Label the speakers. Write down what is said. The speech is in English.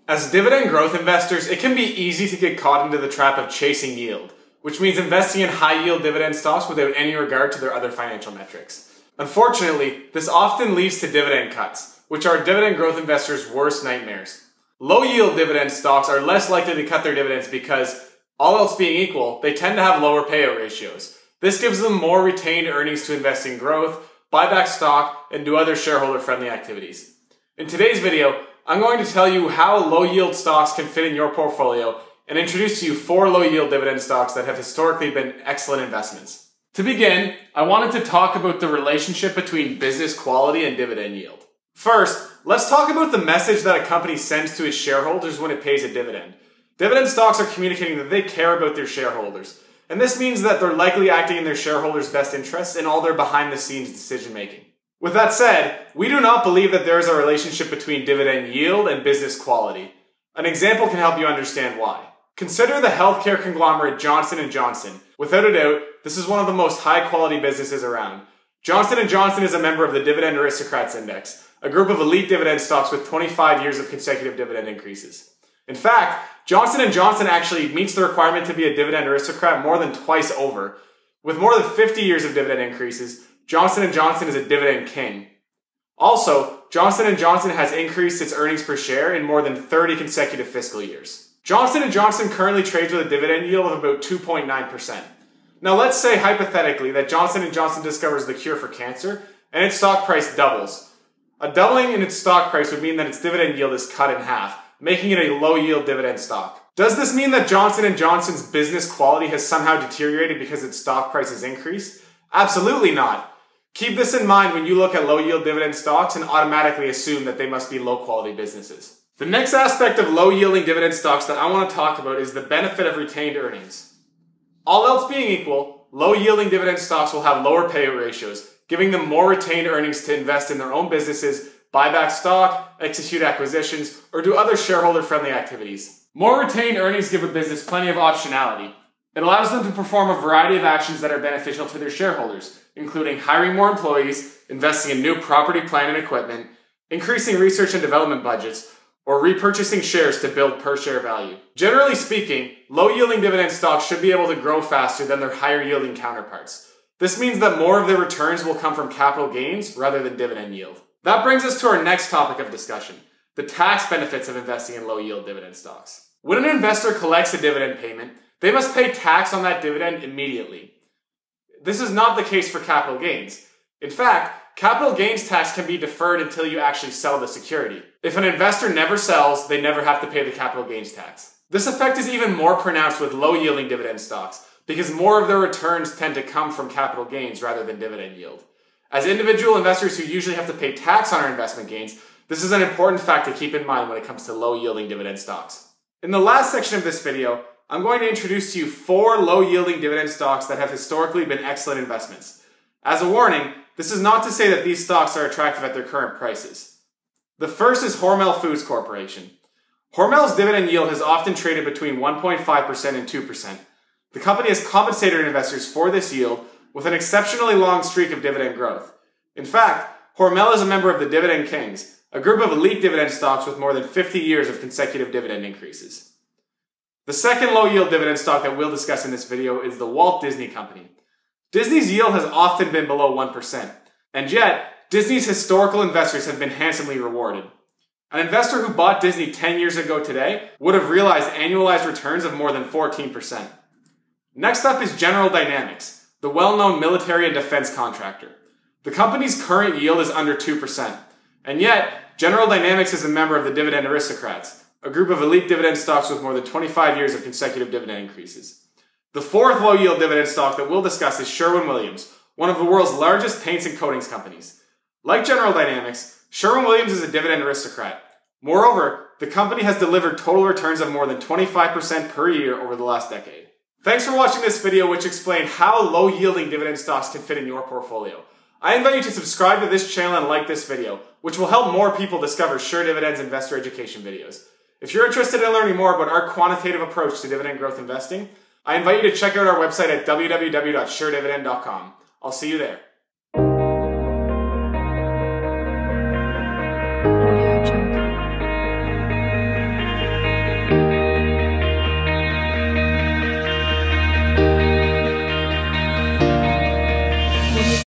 Speaker 1: As dividend growth investors, it can be easy to get caught into the trap of chasing yield, which means investing in high-yield dividend stocks without any regard to their other financial metrics. Unfortunately, this often leads to dividend cuts, which are dividend growth investors' worst nightmares. Low-yield dividend stocks are less likely to cut their dividends because, all else being equal, they tend to have lower payout ratios. This gives them more retained earnings to invest in growth, buy back stock, and do other shareholder-friendly activities. In today's video, I'm going to tell you how low-yield stocks can fit in your portfolio and introduce to you 4 low-yield dividend stocks that have historically been excellent investments. To begin, I wanted to talk about the relationship between business quality and dividend yield. First, let's talk about the message that a company sends to its shareholders when it pays a dividend. Dividend stocks are communicating that they care about their shareholders, and this means that they're likely acting in their shareholders' best interests in all their behind-the-scenes decision-making. With that said, we do not believe that there is a relationship between dividend yield and business quality. An example can help you understand why. Consider the healthcare conglomerate Johnson & Johnson. Without a doubt, this is one of the most high-quality businesses around. Johnson & Johnson is a member of the Dividend Aristocrats Index, a group of elite dividend stocks with 25 years of consecutive dividend increases. In fact, Johnson & Johnson actually meets the requirement to be a dividend aristocrat more than twice over. With more than 50 years of dividend increases, Johnson & Johnson is a dividend king. Also, Johnson & Johnson has increased its earnings per share in more than 30 consecutive fiscal years. Johnson & Johnson currently trades with a dividend yield of about 2.9%. Now let's say hypothetically that Johnson & Johnson discovers the cure for cancer and its stock price doubles. A doubling in its stock price would mean that its dividend yield is cut in half, making it a low-yield dividend stock. Does this mean that Johnson & Johnson's business quality has somehow deteriorated because its stock price has increased? Absolutely not. Keep this in mind when you look at low-yield dividend stocks and automatically assume that they must be low-quality businesses. The next aspect of low-yielding dividend stocks that I want to talk about is the benefit of retained earnings. All else being equal, low-yielding dividend stocks will have lower payout ratios, giving them more retained earnings to invest in their own businesses, buy back stock, execute acquisitions, or do other shareholder-friendly activities. More retained earnings give a business plenty of optionality. It allows them to perform a variety of actions that are beneficial to their shareholders, including hiring more employees, investing in new property, plant, and equipment, increasing research and development budgets, or repurchasing shares to build per-share value. Generally speaking, low-yielding dividend stocks should be able to grow faster than their higher-yielding counterparts. This means that more of their returns will come from capital gains rather than dividend yield. That brings us to our next topic of discussion, the tax benefits of investing in low-yield dividend stocks. When an investor collects a dividend payment, they must pay tax on that dividend immediately. This is not the case for capital gains. In fact, capital gains tax can be deferred until you actually sell the security. If an investor never sells, they never have to pay the capital gains tax. This effect is even more pronounced with low-yielding dividend stocks, because more of their returns tend to come from capital gains rather than dividend yield. As individual investors who usually have to pay tax on our investment gains, this is an important fact to keep in mind when it comes to low-yielding dividend stocks. In the last section of this video, I'm going to introduce to you 4 low-yielding dividend stocks that have historically been excellent investments. As a warning, this is not to say that these stocks are attractive at their current prices. The first is Hormel Foods Corporation. Hormel's dividend yield has often traded between 1.5% and 2%. The company has compensated investors for this yield with an exceptionally long streak of dividend growth. In fact, Hormel is a member of the Dividend Kings, a group of elite dividend stocks with more than 50 years of consecutive dividend increases. The second low-yield dividend stock that we'll discuss in this video is the Walt Disney Company. Disney's yield has often been below 1%, and yet, Disney's historical investors have been handsomely rewarded. An investor who bought Disney 10 years ago today would have realized annualized returns of more than 14%. Next up is General Dynamics, the well-known military and defense contractor. The company's current yield is under 2%, and yet, General Dynamics is a member of the Dividend Aristocrats, a group of elite dividend stocks with more than 25 years of consecutive dividend increases. The fourth low-yield dividend stock that we'll discuss is Sherwin-Williams, one of the world's largest paints and coatings companies. Like General Dynamics, Sherwin-Williams is a dividend aristocrat. Moreover, the company has delivered total returns of more than 25% per year over the last decade. Thanks for watching this video, which explained how low-yielding dividend stocks can fit in your portfolio. I invite you to subscribe to this channel and like this video, which will help more people discover SureDividend's investor education videos. If you're interested in learning more about our quantitative approach to dividend growth investing, I invite you to check out our website at www.sheredividend.com. I'll see you there.